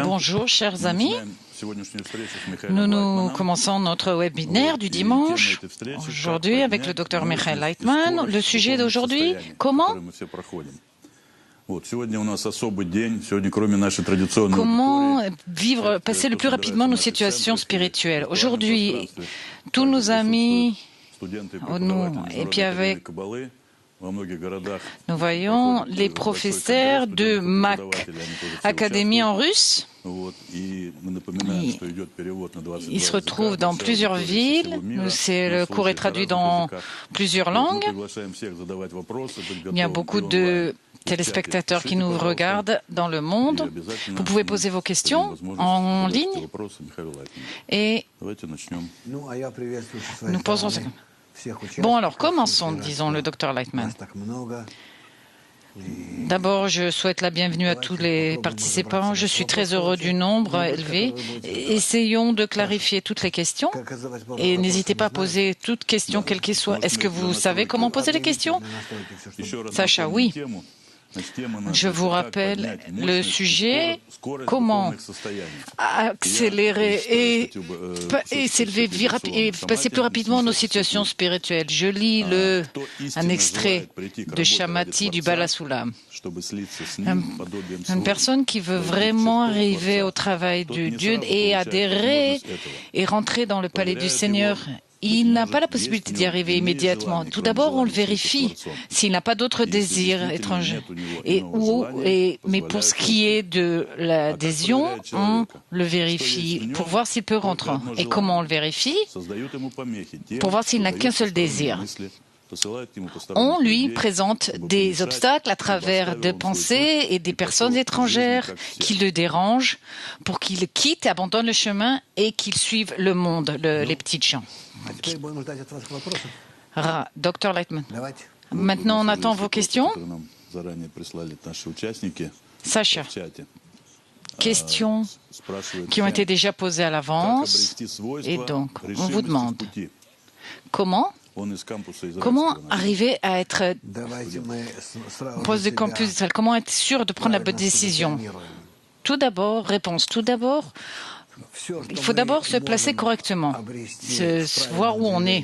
Bonjour, chers amis. Nous commençons notre webinaire du dimanche, aujourd'hui avec le Dr Michael Leitman. Le sujet d'aujourd'hui, comment passer le plus rapidement nos situations spirituelles. Aujourd'hui, tous nos amis, et puis avec... Nous voyons les professeurs de Mac Academy en russe. Ils se retrouvent dans plusieurs villes. Le cours est traduit dans plusieurs langues. Il y a beaucoup de téléspectateurs qui nous regardent dans le monde. Vous pouvez poser vos questions en ligne. Et nous posons... Bon, alors commençons, disons, le Dr Leitman. D'abord, je souhaite la bienvenue à tous les participants. Je suis très heureux du nombre élevé. Essayons de clarifier toutes les questions et n'hésitez pas à poser toutes questions, quelles qu'elles soient. Est-ce que vous savez comment poser les questions? Sacha, oui. Je vous rappelle le sujet, comment accélérer et passer plus rapidement nos situations spirituelles. Je lis un extrait de Shamati du Balasulam. Une personne qui veut vraiment arriver au travail de Dieu et adhérer et rentrer dans le palais du Seigneur. Il n'a pas la possibilité d'y arriver immédiatement. Tout d'abord, on le vérifie s'il n'a pas d'autres désirs étrangers. Mais pour ce qui est de l'adhésion, on le vérifie pour voir s'il peut rentrer. Et comment on le vérifie? Pour voir s'il n'a qu'un seul désir. On lui présente des obstacles à travers des pensées et des personnes étrangères qui le dérangent pour qu'il quitte et abandonne le chemin et qu'il suive le monde, les petits gens. Dr Leitman. Maintenant, on attend vos questions. Sacha, questions qui ont été déjà posées à l'avance. Et donc, on vous demande comment arriver à être poste de campus, comment être sûr de prendre la bonne décision? Tout d'abord, il faut d'abord se placer correctement, voir où on est.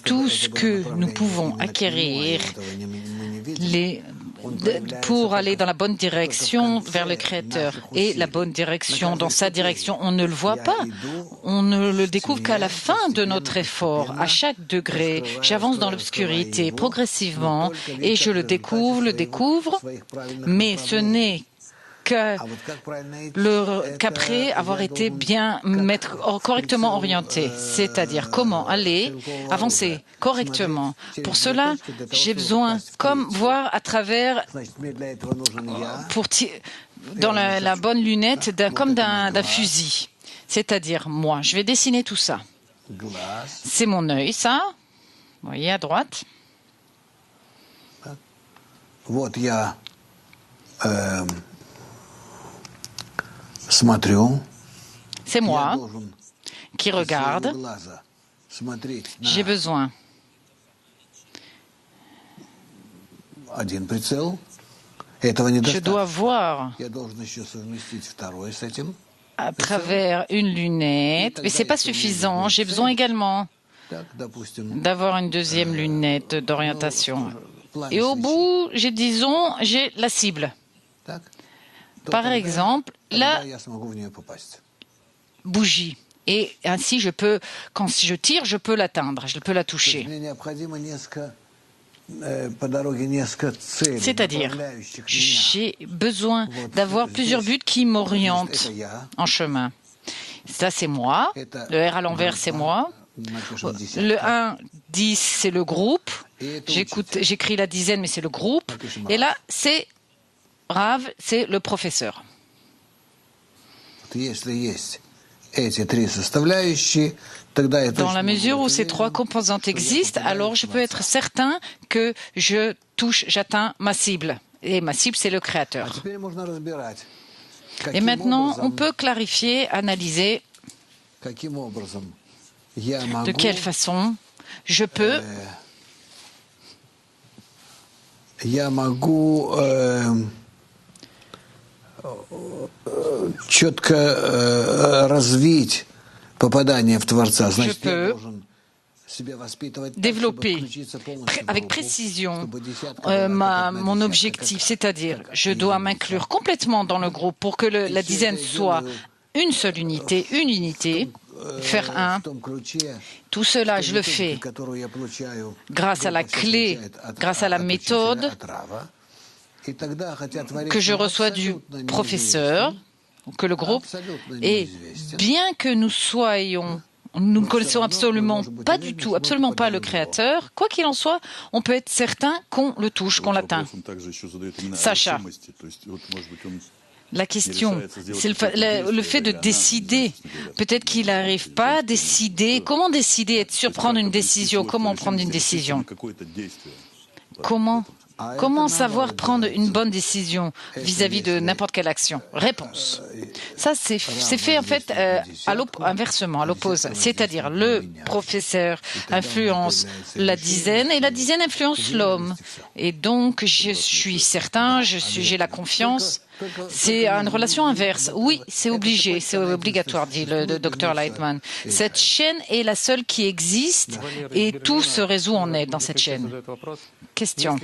Tout ce que nous pouvons acquérir pour aller dans la bonne direction vers le Créateur. Et la bonne direction, dans sa direction, on ne le voit pas. On ne le découvre qu'à la fin de notre effort. À chaque degré, j'avance dans l'obscurité progressivement et je le découvre, mais ce n'est qu'après avoir été correctement orienté, c'est-à-dire comment avancer correctement. Pour cela, j'ai besoin, voir à travers, dans la bonne lunette, comme d'un fusil. C'est-à-dire, moi, je vais dessiner tout ça. C'est mon œil, ça. Vous voyez, à droite. C'est moi qui regarde. J'ai besoin je dois voir à travers une lunette, mais ce n'est pas suffisant. J'ai besoin également d'avoir une deuxième lunette d'orientation. Et au bout, j'ai la cible. Par exemple, la bougie. Et ainsi, quand je tire, je peux l'atteindre, je peux la toucher. C'est-à-dire, j'ai besoin d'avoir plusieurs buts qui m'orientent en chemin. Ça, c'est moi. Le R à l'envers, c'est moi. Le 1, 10, c'est le groupe. J'écris la dizaine, mais c'est le groupe. Et là, c'est Rav, c'est le professeur. Dans la mesure où ces trois composantes existent, alors je peux être certain que j'atteins ma cible. Et ma cible, c'est le Créateur. Et maintenant, on peut clarifier, analyser de quelle façon je peux Je peux développer avec précision mon objectif, c'est-à-dire je dois m'inclure complètement dans le groupe pour que la dizaine soit une seule unité, faire un. Tout cela, je le fais grâce à la clé, grâce à la méthode que je reçois du professeur, que le groupe, et bien que nous ne connaissons absolument pas le Créateur, quoi qu'il en soit, on peut être certain qu'on le touche, qu'on l'atteint. Sacha, la question, c'est le fait de décider. Peut-être qu'il n'arrive pas à décider. Comment décider, être sûr de prendre une décision? Comment prendre une décision? Comment savoir prendre une bonne décision vis-à-vis de n'importe quelle action? Réponse. Ça, c'est fait en fait inversement, à l'opposé. C'est-à-dire le professeur influence la dizaine et la dizaine influence l'homme. Et donc, je suis certain, j'ai la confiance. C'est une relation inverse. Oui, c'est obligé, c'est obligatoire, dit le docteur Lightman. Cette chaîne est la seule qui existe et tout se résout en elle dans cette chaîne. Question.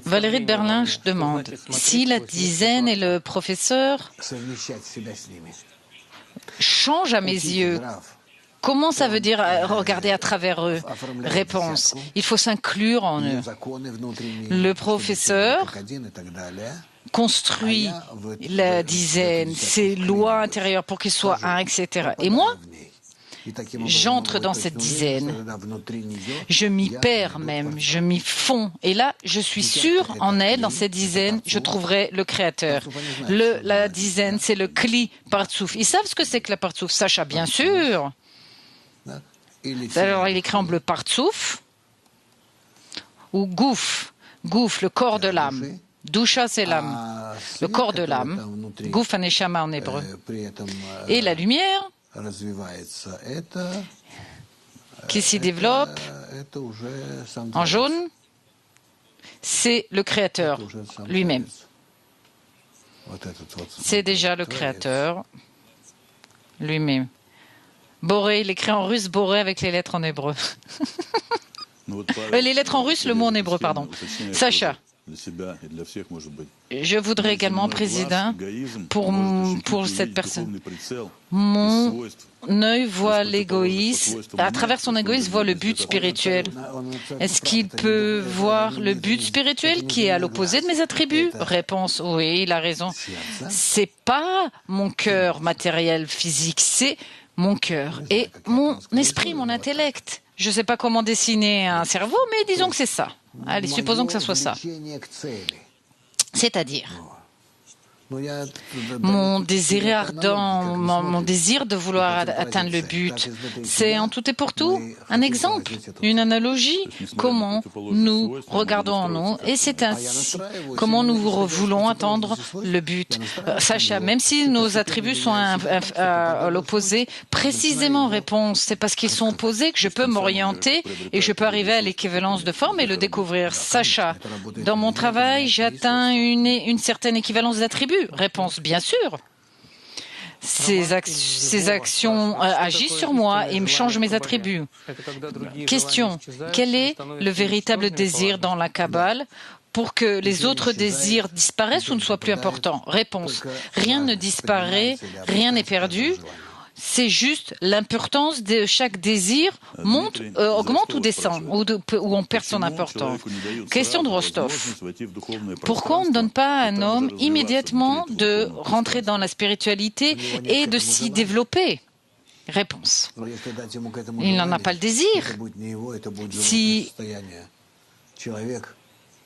Valérie de Berlin demande si la dizaine et le professeur changent à mes yeux. Comment ça veut dire regarder à travers eux? Réponse. Il faut s'inclure en eux. Le professeur construit la dizaine, ses lois intérieures pour qu'il soit un, etc. Et moi, j'entre dans cette dizaine, je m'y perds même, je m'y fonds. Et là, je suis sûr en elle, dans cette dizaine, je trouverai le Créateur. La dizaine, c'est le Kli Partsouf. Ils savent ce que c'est que la Partsouf, Sacha, bien sûr. Alors, il écrit en bleu Partsouf ou Gouf. Gouf, le corps de l'âme. Dusha, c'est l'âme, le corps de l'âme. Gouf, Aneshama en hébreu. Et la lumière qui s'y développe en jaune, c'est le Créateur lui-même. C'est déjà le Créateur lui-même. Boré, il écrit en russe Boré avec les lettres en hébreu. Les lettres en russe, le mot en hébreu, pardon. Sacha. Je voudrais également, Président, pour cette personne. Mon œil voit l'égoïsme, à travers son égoïsme, voit le but spirituel. Est-ce qu'il peut voir le but spirituel qui est à l'opposé de mes attributs? Réponse, oui, il a raison. C'est pas mon cœur matériel, physique, c'est mon cœur et mon esprit, mon intellect. Je ne sais pas comment dessiner un cerveau, mais disons que c'est ça. Allez, supposons que ça soit ça. C'est-à-dire, mon désir ardent, mon désir de vouloir atteindre le but, c'est en tout et pour tout un exemple, une analogie, comment nous regardons en nous, et c'est ainsi comment nous voulons atteindre le but. Sacha, même si nos attributs sont à l'opposé, précisément réponse, c'est parce qu'ils sont opposés que je peux m'orienter et je peux arriver à l'équivalence de forme et le découvrir. Sacha, dans mon travail, j'atteins une certaine équivalence d'attributs. Réponse, bien sûr. Ces actions agissent sur moi et me changent mes attributs. Question, quel est le véritable désir dans la Kabbale pour que les autres désirs disparaissent ou ne soient plus importants? Réponse, rien ne disparaît, rien n'est perdu. C'est juste l'importance de chaque désir monte, augmente ou descend, ou on perd son importance. Question de Rostov. Pourquoi on ne donne pas à un homme immédiatement de rentrer dans la spiritualité et de s'y développer? Réponse. Il n'en a pas le désir.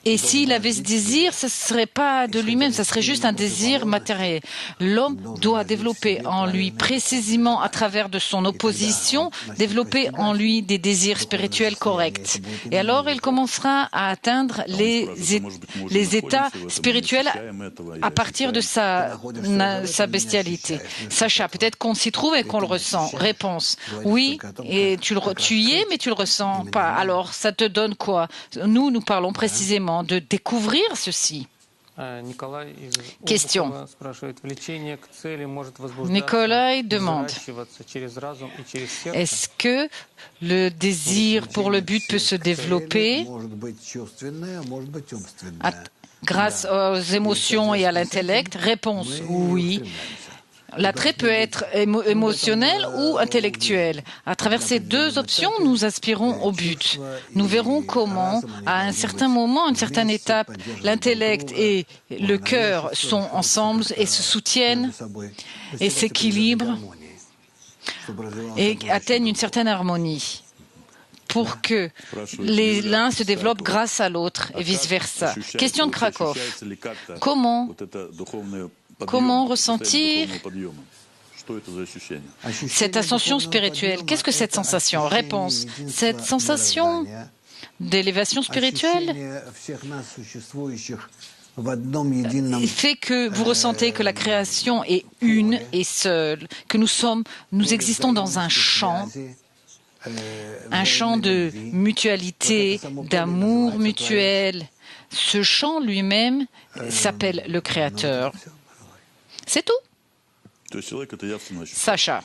Et s'il avait ce désir, ce ne serait pas de lui-même, ce serait juste un désir matériel. L'homme doit développer en lui, précisément à travers de son opposition, développer en lui des désirs spirituels corrects. Et alors, il commencera à atteindre les états spirituels à partir de sa bestialité. Sacha, peut-être qu'on s'y trouve et qu'on le ressent. Réponse, oui, et tu y es, mais tu le ressens pas. Alors, ça te donne quoi? Nous parlons précisément de découvrir ceci. Question. Nikolai demande, est-ce que le désir pour le but peut se développer grâce aux émotions et à l'intellect? Réponse, oui. L'attrait peut être émotionnel ou intellectuel. À travers ces deux options, nous aspirons au but. Nous verrons comment, à un certain moment, à une certaine étape, l'intellect et le cœur sont ensemble et se soutiennent et s'équilibrent et atteignent une certaine harmonie pour que l'un se développe grâce à l'autre et vice-versa. Question de Krakow. Comment ressentir cette ascension spirituelle? Qu'est-ce que cette sensation? Réponse. Cette sensation d'élévation spirituelle fait que vous ressentez que la création est une et seule, que nous existons dans un champ de mutualité, d'amour mutuel. Ce champ lui-même s'appelle le Créateur. C'est tout. Sacha.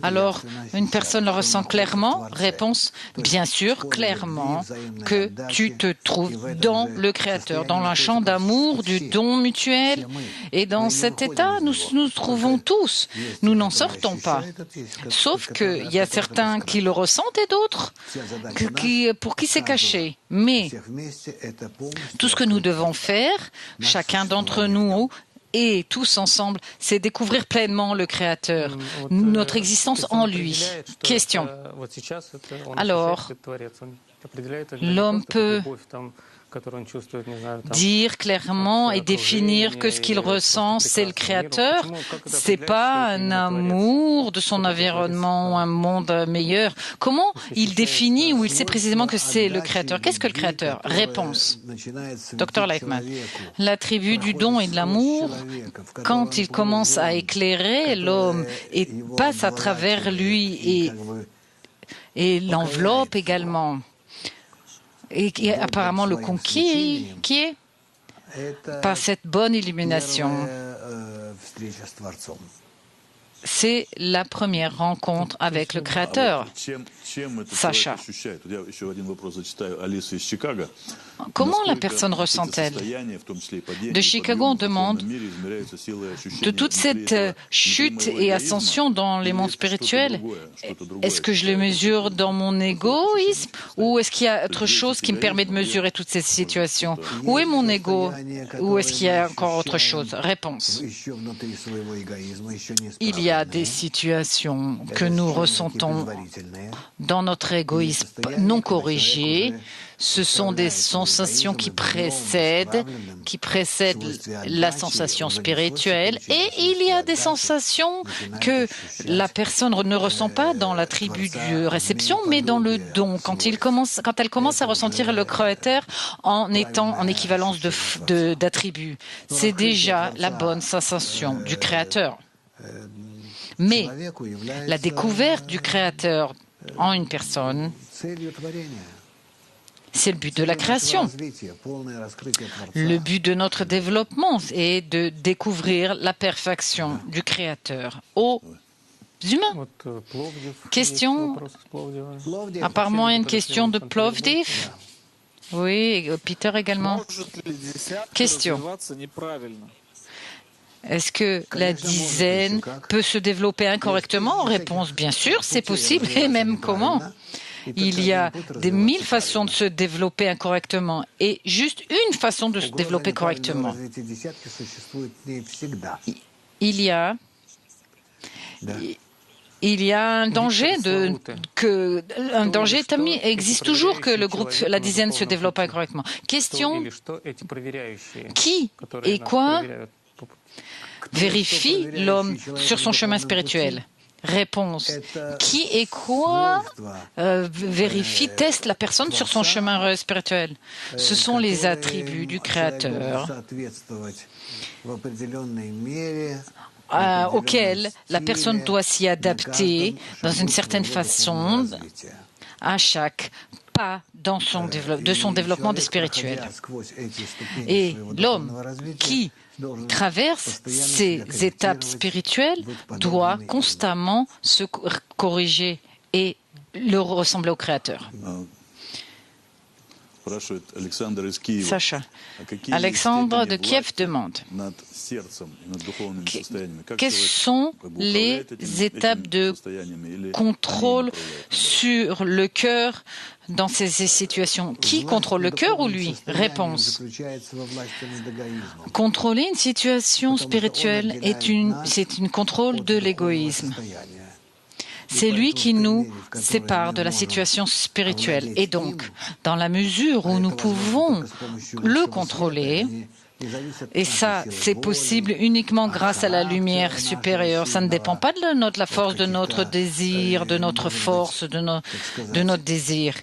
Alors, une personne le ressent clairement? Réponse, bien sûr, clairement, que tu te trouves dans le Créateur, dans un champ d'amour, du don mutuel. Et dans cet état, nous nous trouvons tous. Nous n'en sortons pas. Sauf qu'il y a certains qui le ressentent et d'autres pour qui c'est caché. Mais tout ce que nous devons faire, chacun d'entre nous, et tous ensemble, c'est découvrir pleinement le Créateur, notre existence en lui. Question. Alors, l'homme peut dire clairement et définir que ce qu'il ressent, c'est le Créateur. C'est pas un amour de son environnement ou un monde meilleur. Comment il définit ou il sait précisément que c'est le Créateur? Qu'est-ce que le Créateur? Réponse. Dr. Lightman. L'attribut du don et de l'amour, quand il commence à éclairer l'homme et passe à travers lui et l'enveloppe également, et qui est apparemment le conquis, qui est par cette bonne illumination. C'est la première rencontre avec le Créateur. Sacha. Comment la personne ressent-elle? De Chicago, on demande de toute cette chute et ascension dans les mondes spirituels, est-ce que je les mesure dans mon égoïsme ou est-ce qu'il y a autre chose qui me permet de mesurer toutes ces situations? Où est mon ego? Ou est-ce qu'il y a encore autre chose? Réponse. Il y a des situations que nous ressentons dans notre égoïsme non corrigé. Ce sont des sensations qui précèdent la sensation spirituelle. Et il y a des sensations que la personne ne ressent pas dans l'attribut de réception, mais dans le don. Quand elle commence à ressentir le Créateur en étant en équivalence d'attribut, c'est déjà la bonne sensation du Créateur. Mais la découverte du Créateur en une personne, c'est le but de la création. Le but de notre développement est de découvrir la perfection du Créateur aux humains. Question. Apparemment, il y a une question de Plovdiv. Oui, Peter également. Question. Est-ce que la dizaine peut se développer incorrectement? Réponse, bien sûr, c'est possible, et même comment? Il y a des 1000 façons de se développer incorrectement et juste une façon de se développer correctement. Il y a un danger existe toujours que la dizaine se développe incorrectement. Question, qui et quoi vérifie l'homme sur son chemin spirituel? Réponse. Qui et quoi vérifie, teste la personne sur son chemin spirituel? Ce sont les attributs du Créateur auxquels la personne doit s'y adapter dans une certaine façon à chaque pas dans de son développement spirituel. Et l'homme qui traverse ces étapes spirituelles doit constamment se corriger et le ressembler au Créateur. Sacha, Alexandre de Kiev demande quelles sont les étapes de contrôle sur le cœur dans ces situations. Qui contrôle le cœur ou lui? Réponse. Contrôler une situation spirituelle c'est une contrôle de l'égoïsme. C'est lui qui nous sépare de la situation spirituelle. Et donc, dans la mesure où nous pouvons le contrôler, et ça, c'est possible uniquement grâce à la lumière supérieure. Ça ne dépend pas de la force de notre désir, de notre force, de notre désir.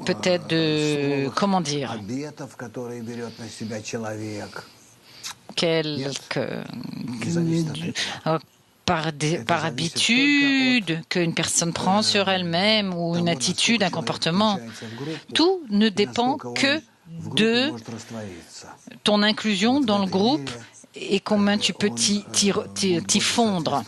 Peut-être de... comment dire? Par habitude qu'une personne prend sur elle-même ou une attitude, un comportement. Tout ne dépend que de ton inclusion dans le groupe et combien tu peux t'y fondre.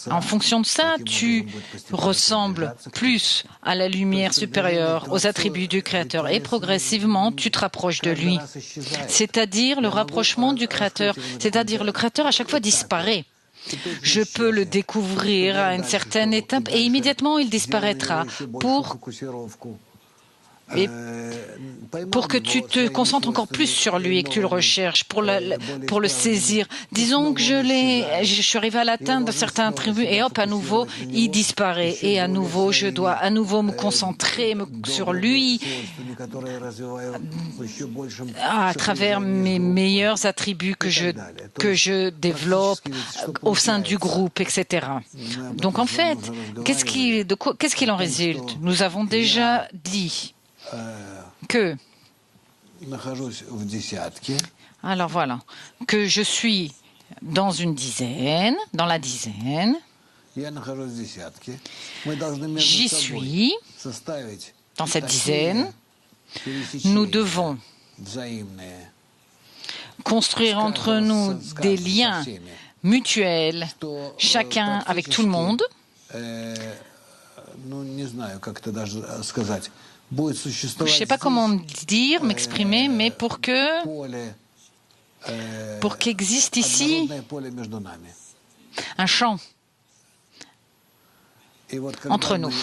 En fonction de ça, tu ressembles plus à la lumière supérieure, aux attributs du Créateur, et progressivement, tu te rapproches de lui. C'est-à-dire le rapprochement du Créateur, c'est-à-dire le Créateur à chaque fois disparaît. Je peux le découvrir à une certaine étape et immédiatement il disparaîtra pour que tu te concentres encore plus sur lui et que tu le recherches pour le saisir. Disons que je suis arrivé à l'atteinte de certains attributs et hop, à nouveau, il disparaît. Et à nouveau, je dois à nouveau me concentrer sur lui à travers mes meilleurs attributs que je développe au sein du groupe, etc. Donc en fait, qu'est-ce qu'il en résulte? Nous avons déjà dit que, alors voilà, que je suis dans la dizaine, j'y suis, dans cette dizaine, nous devons construire entre nous des liens mutuels, chacun avec tout le monde. Je ne sais pas comment m'exprimer, mais pour qu'existe ici un champ entre nous.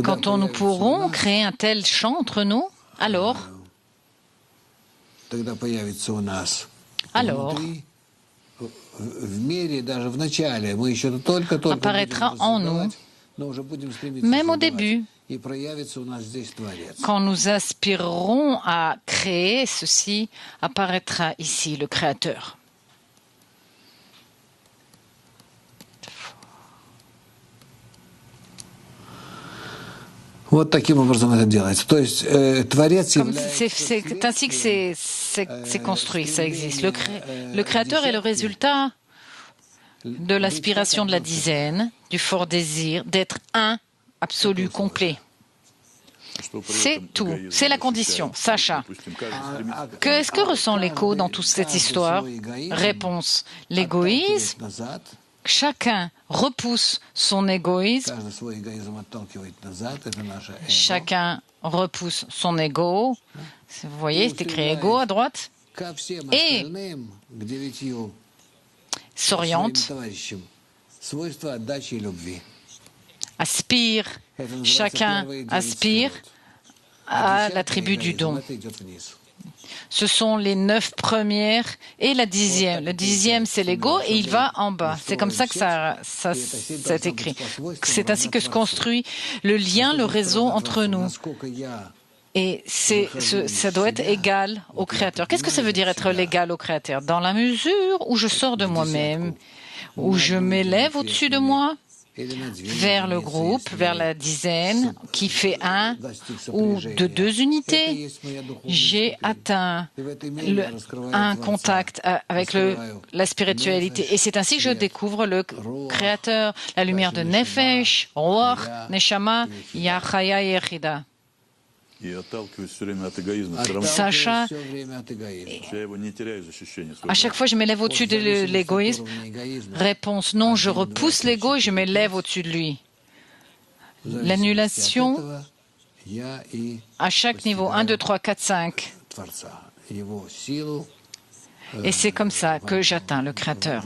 Quand nous pourrons créer un tel champ entre nous, alors apparaîtra en nous, même au début, quand nous aspirerons à créer ceci, apparaîtra ici le Créateur. C'est ainsi que c'est construit, ça existe. Le Créateur est le résultat de l'aspiration de la dizaine, du fort désir d'être un absolu complet. C'est tout, c'est la condition. Sacha, qu'est-ce que ressent l'écho dans toute cette histoire? Réponse, l'égoïsme. Chacun repousse son égoïsme. Chacun repousse son ego. Vous voyez, c'est écrit ego à droite. Et s'oriente, aspire. Chacun aspire à l'attribut du don. Ce sont les 9 premières et la 10e. Le 10e, c'est l'ego et il va en bas. C'est comme ça que ça c'est écrit. C'est ainsi que se construit le lien, le réseau entre nous. Et ça doit être égal au Créateur. Qu'est-ce que ça veut dire être l'égal au Créateur? Dans la mesure où je sors de moi-même, où je m'élève au-dessus de moi, vers le groupe, vers la dizaine, qui fait 1 ou de 2 unités. J'ai atteint un contact avec la spiritualité. Et c'est ainsi que je découvre le Créateur, la lumière de Nefesh, Ruach, Neshama, Yachaya et Yechida. Sacha, à chaque fois je m'élève au-dessus de l'égoïsme. Réponse, non, je repousse l'ego et je m'élève au-dessus de lui. L'annulation à chaque niveau, 1, 2, 3, 4, 5. Et c'est comme ça que j'atteins le Créateur.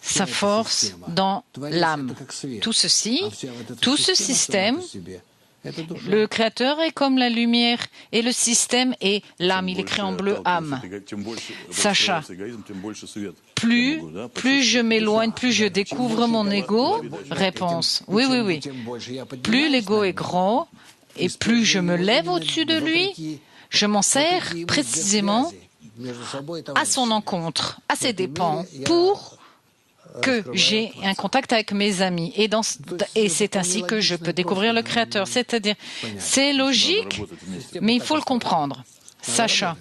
Sa force dans l'âme. Tout ceci, tout ce système, le Créateur est comme la lumière et le système est l'âme. Il est écrit en bleu âme. Sacha, plus je m'éloigne, plus je découvre mon ego. Réponse, oui, oui, oui. Plus l'ego est grand et plus je me lève au-dessus de lui, je m'en sers précisément à son encontre, à ses dépens, pour que j'ai un contact avec mes amis. Et c'est ainsi que je peux découvrir le Créateur. C'est-à-dire, c'est logique, mais il faut le comprendre. Sacha.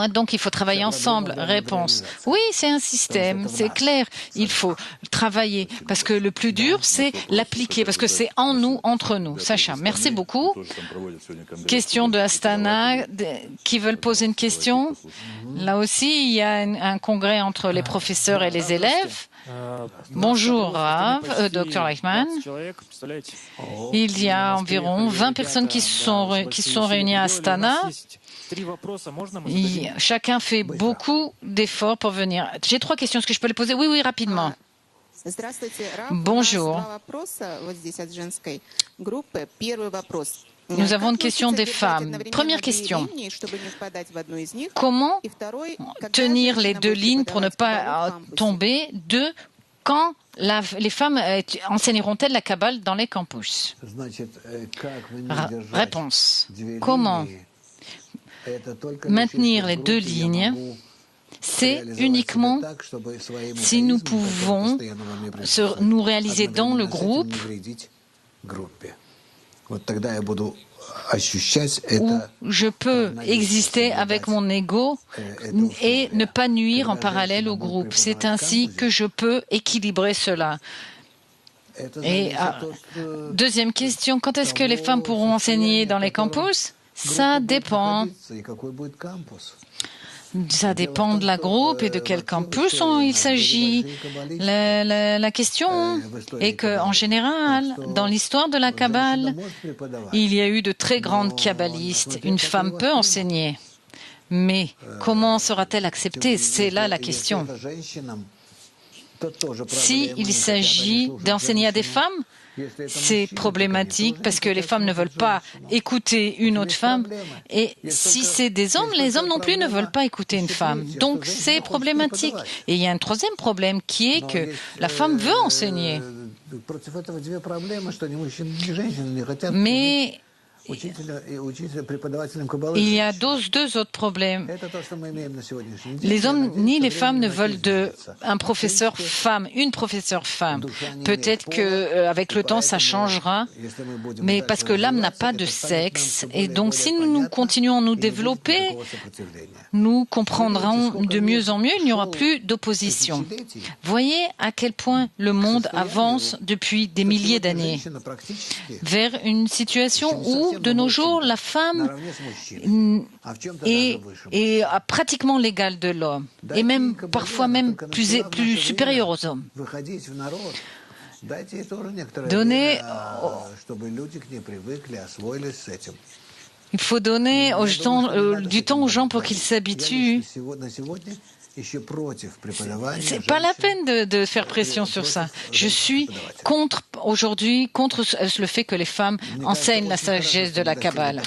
Donc, il faut travailler ensemble. Réponse. Oui, c'est un système, c'est clair. Il faut travailler. Parce que le plus dur, c'est l'appliquer. Parce que c'est en nous, entre nous. Sacha, merci beaucoup. Question de Astana, qui veulent poser une question. Là aussi, il y a un congrès entre les professeurs et les élèves. Bonjour, Rav, Dr. Reichman. Il y a environ 20 personnes qui sont réunies à Astana. Chacun fait beaucoup d'efforts pour venir. J'ai 3 questions. Est-ce que je peux les poser? Oui, oui, rapidement. Bonjour. Nous avons une question des femmes. Première question. Comment tenir les 2 lignes pour ne pas tomber? 2. Quand les femmes enseigneront-elles la Kabbale dans les campus? Réponse. Comment maintenir les 2 lignes? C'est uniquement si nous pouvons nous réaliser dans le groupe où je peux exister avec mon ego et ne pas nuire en parallèle au groupe. C'est ainsi que je peux équilibrer cela. Et deuxième question, quand est-ce que les femmes pourront enseigner dans les campus? Ça dépend. Ça dépend de la groupe et de quel campus il s'agit. La question est qu'en général, dans l'histoire de la Kabbale, il y a eu de très grandes kabbalistes. Une femme peut enseigner. Mais comment sera-t-elle acceptée? C'est là la question. S'il s'agit d'enseigner à des femmes, c'est problématique parce que les femmes ne veulent pas écouter une autre femme. Et si c'est des hommes, les hommes non plus ne veulent pas écouter une femme. Donc c'est problématique. Et il y a un troisième problème qui est que la femme veut enseigner. Mais il y a 2 autres problèmes. Les hommes ni les femmes ne veulent un professeur femme, une professeure femme. Peut-être qu'avec le temps, ça changera, mais parce que l'âme n'a pas de sexe. Et donc, si nous continuons à nous développer, nous comprendrons de mieux en mieux, il n'y aura plus d'opposition. Voyez à quel point le monde avance depuis des milliers d'années vers une situation où de nos jours, la femme est pratiquement l'égale de l'homme, et même parfois même plus supérieure aux hommes. Il faut donner du temps aux gens pour qu'ils s'habituent. C'est pas la peine de faire pression sur ça. Je suis aujourd'hui contre le fait que les femmes enseignent la sagesse de la Kabbale.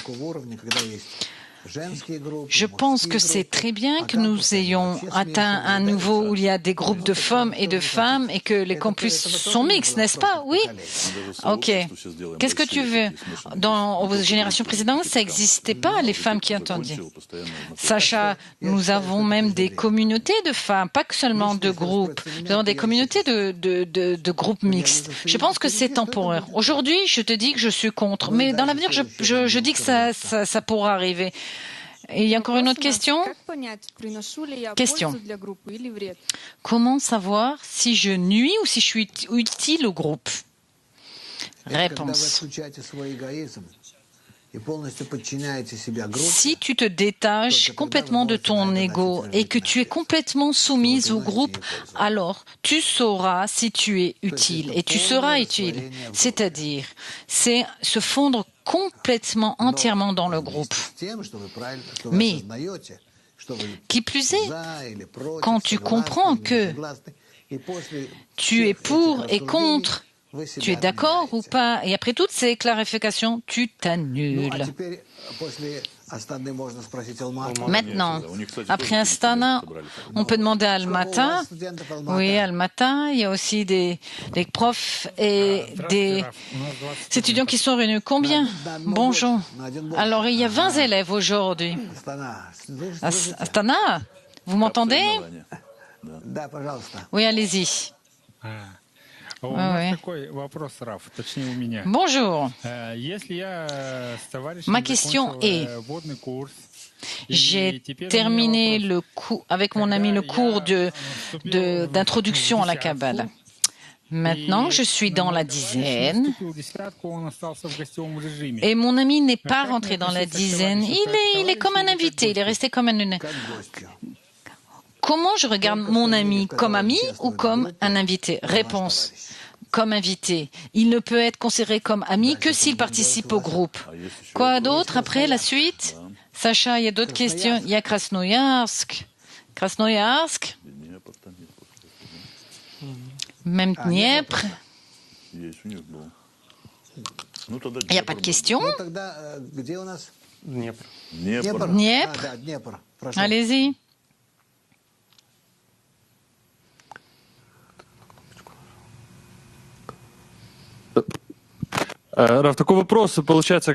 Je pense que c'est très bien que nous ayons atteint un niveau où il y a des groupes de femmes et de femmes et que les campus sont mixtes, n'est-ce pas? Oui? Ok. Qu'est-ce que tu veux? Dans vos générations précédentes, ça n'existait pas, les femmes qui entendaient. Sacha, nous avons même des communautés de femmes, pas que seulement de groupes. Nous avons des communautés de groupes mixtes. Je pense que c'est temporaire. Aujourd'hui, je te dis que je suis contre, mais dans l'avenir, je dis que ça pourra arriver. Et il y a encore une autre question? Comment savoir si je nuis ou si je suis utile au groupe? Réponse. Si tu te détaches complètement de ton ego et que tu es complètement soumise au groupe, alors tu sauras si tu es utile et tu seras utile. C'est-à-dire, c'est se fondre complètement, entièrement dans le groupe. Mais, qui plus est, quand tu comprends que tu es pour et contre, tu es d'accord ou pas? Et après toutes ces clarifications, tu t'annules. Maintenant, après Astana, on peut demander à Almata. Oui, Almata, il y a aussi des profs et des étudiants qui sont réunis. Combien? Bonjour. Alors, il y a 20 élèves aujourd'hui. Astana, vous m'entendez? Oui, allez-y. Bonjour. Ma question est, j'ai terminé avec mon ami le cours d'introduction à la Kabbale. Maintenant, je suis dans la dizaine et mon ami n'est pas rentré dans la dizaine. Il est comme un invité, il est resté comme un... Comment je regarde mon ami? Comme ami ou comme un invité? Réponse. Comme invité. Il ne peut être considéré comme ami que s'il participe au groupe. Quoi d'autre après la suite? Sacha, il y a d'autres questions. Il y a Krasnoyarsk. Krasnoyarsk. Même Dniepr. Il n'y a pas de questions? Dniepr. Allez-y.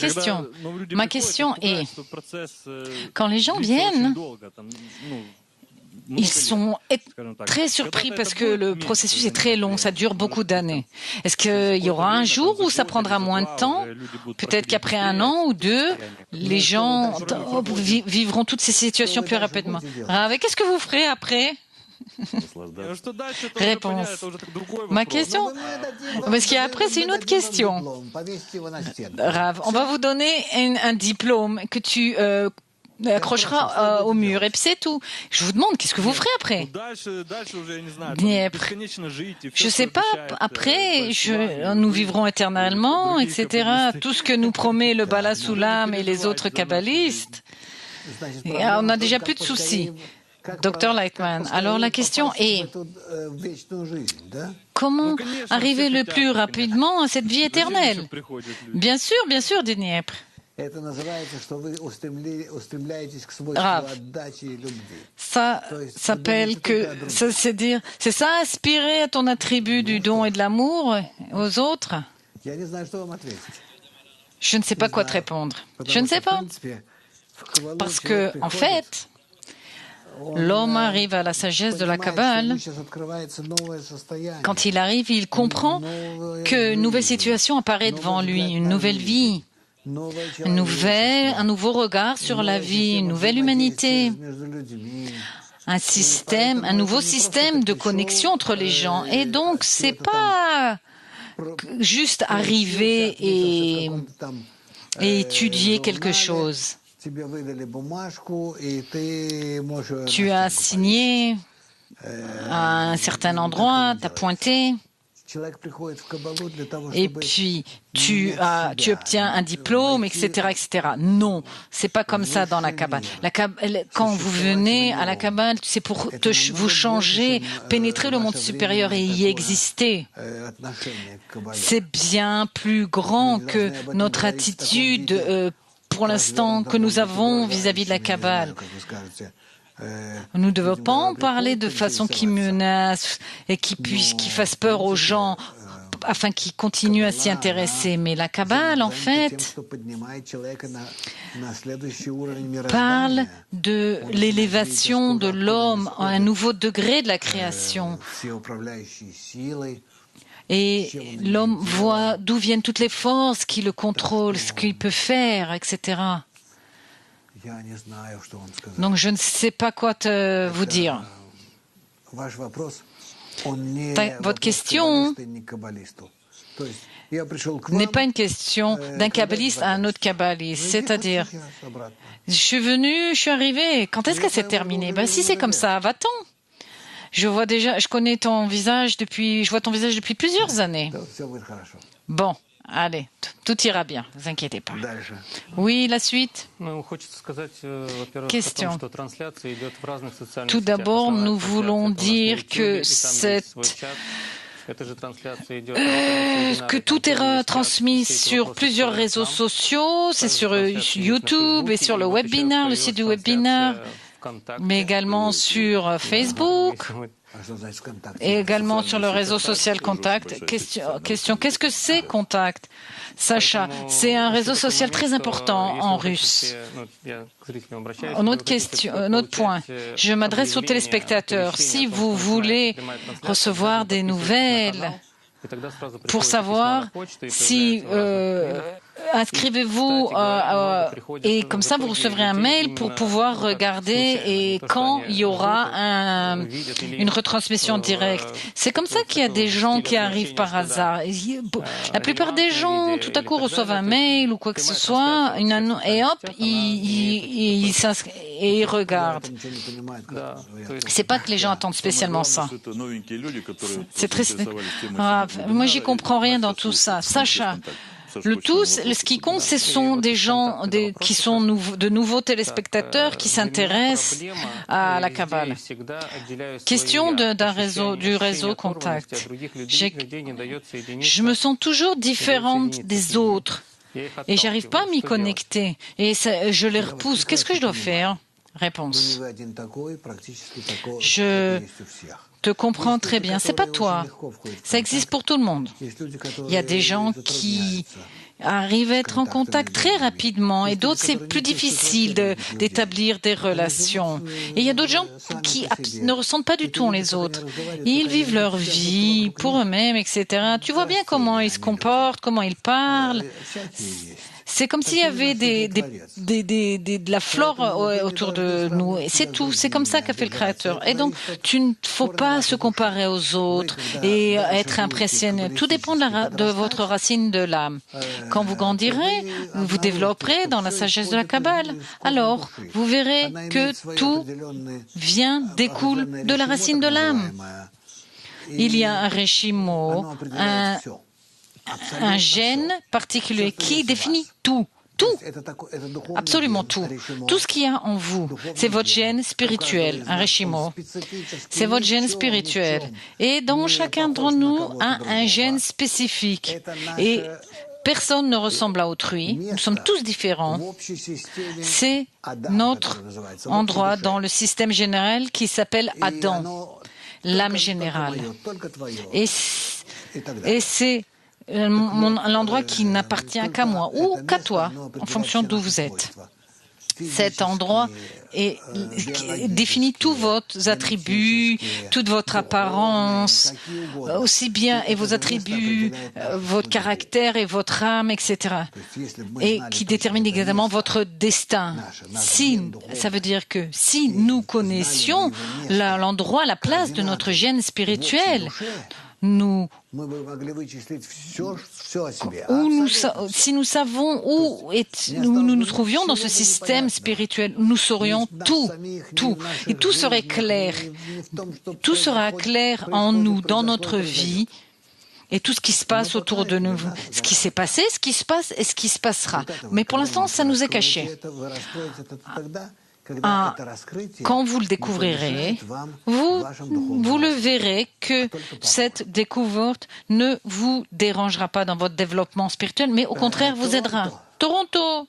Question. Ma question est, quand les gens viennent, ils sont très surpris parce que le processus est très long, ça dure beaucoup d'années. Est-ce qu'il y aura un jour où ça prendra moins de temps? Peut-être qu'après 1 an ou 2, les gens vivront toutes ces situations plus rapidement. Qu'est-ce que vous ferez après? Réponse. Ma question? Parce qu'après, c'est une autre question. Rav, on va vous donner un diplôme que tu accrocheras au mur et puis c'est tout. Je vous demande, qu'est-ce que vous ferez après? Dniepr. Je ne sais pas, après, nous vivrons éternellement, etc. Tout ce que nous promet le Bala Soulam et les autres kabbalistes. On n'a déjà plus de soucis. Docteur Lightman, alors la question est, comment arriver le plus rapidement à cette vie éternelle? Bien sûr, dit Dniepr. Rav, ça s'appelle que, c'est ça, aspirer à ton attribut du don et de l'amour aux autres? Je ne sais pas quoi te répondre. Je ne sais pas. Parce que, en fait, l'homme arrive à la sagesse de la Kabbale. Quand il arrive, il comprend qu'une nouvelle situation apparaît devant lui, une nouvelle vie, un nouveau regard sur la vie, une nouvelle humanité, un nouveau système de connexion entre les gens. Et donc, c'est pas juste arriver et étudier quelque chose. Tu as signé à un certain endroit, tu as pointé, et puis tu obtiens un diplôme, etc., etc. Non, c'est pas comme ça dans la Kabbale. Quand vous venez à la Kabbale, c'est pour vous changer, pénétrer le monde supérieur et y exister. C'est bien plus grand que notre attitude pour pour l'instant que nous avons vis-à-vis de la Kabbale. Nous ne devons pas en parler de façon qui menace et qui fasse peur aux gens afin qu'ils continuent à s'y intéresser. Mais la Kabbale, en fait, parle de l'élévation de l'homme à un nouveau degré de la création. Et l'homme voit d'où viennent toutes les forces qui le contrôlent, ce qu'il peut faire, etc. Donc je ne sais pas quoi vous dire. Votre question n'est pas une question d'un kabbaliste à un autre kabbaliste. C'est-à-dire, je suis arrivé, quand est-ce que c'est terminé? Si c'est comme ça, va-t'en. Je vois ton visage depuis plusieurs années. Bon, allez, tout ira bien, ne vous inquiétez pas. Oui, la suite. Question. Tout d'abord, nous voulons dire que tout est retransmis sur plusieurs réseaux sociaux, c'est sur YouTube et sur le webinaire, le site du webinaire, mais également sur Facebook et également sur le réseau social Contact. Question, qu'est-ce que c'est Contact? Sacha, c'est un réseau social très important en russe. Un autre point, je m'adresse aux téléspectateurs. Si vous voulez recevoir des nouvelles pour savoir si inscrivez-vous et comme ça vous recevrez un mail pour pouvoir regarder et quand il y aura une retransmission directe. C'est comme ça qu'il y a des gens qui arrivent par hasard. La plupart des gens tout à coup reçoivent un mail ou quoi que ce soit et hop, ils s'inscrivent et ils regardent. C'est pas que les gens attendent spécialement ça. C'est triste. Moi j'y comprends rien dans tout ça. Sacha, ce qui compte, ce sont des gens qui sont de nouveaux téléspectateurs qui s'intéressent à la Kabbale. Question du réseau Contact. Je me sens toujours différente des autres et j'arrive pas à m'y connecter et je les repousse. Qu'est-ce que je dois faire? Réponse. Je te comprends très bien. C'est pas toi. Ça existe pour tout le monde. Il y a des gens qui arrivent à être en contact très rapidement et d'autres c'est plus difficile d'établir des relations. Et il y a d'autres gens qui ne ressentent pas du tout les autres. Ils vivent leur vie pour eux-mêmes, etc. Tu vois bien comment ils se comportent, comment ils parlent. C'est comme s'il y avait de la flore autour de nous. Et c'est tout. C'est comme ça qu'a fait le Créateur. Et donc, il ne faut pas se comparer aux autres et être impressionné. Tout dépend de votre racine de l'âme. Quand vous grandirez, vous développerez dans la sagesse de la Kabbale. Alors, vous verrez que tout découle de la racine de l'âme. Il y a un Reshimo, un gène particulier qui définit tout, absolument tout. Tout ce qu'il y a en vous, c'est votre gène spirituel, un Reshimo. C'est votre gène spirituel. Et dans chacun d'entre nous a un gène spécifique. Et personne ne ressemble à autrui. Nous sommes tous différents. C'est notre endroit dans le système général qui s'appelle Adam, l'âme générale. Et c'est l'endroit qui n'appartient qu'à moi ou qu'à toi, en fonction d'où vous êtes. Cet endroit définit tous vos attributs, toute votre apparence, aussi bien et vos attributs, votre caractère et votre âme, etc. Et qui détermine également votre destin. Ça veut dire que si nous connaissions l'endroit, la place de notre gène spirituel, si nous savons où nous nous trouvions dans ce système spirituel, nous saurions tout. Et tout serait clair. Tout sera clair en nous, dans notre vie, et tout ce qui se passe autour de nous. Ce qui s'est passé, ce qui se passe et ce qui se passera. Mais pour l'instant, ça nous est caché. Quand vous le découvrirez, vous le verrez que cette découverte ne vous dérangera pas dans votre développement spirituel, mais au contraire vous aidera. Toronto.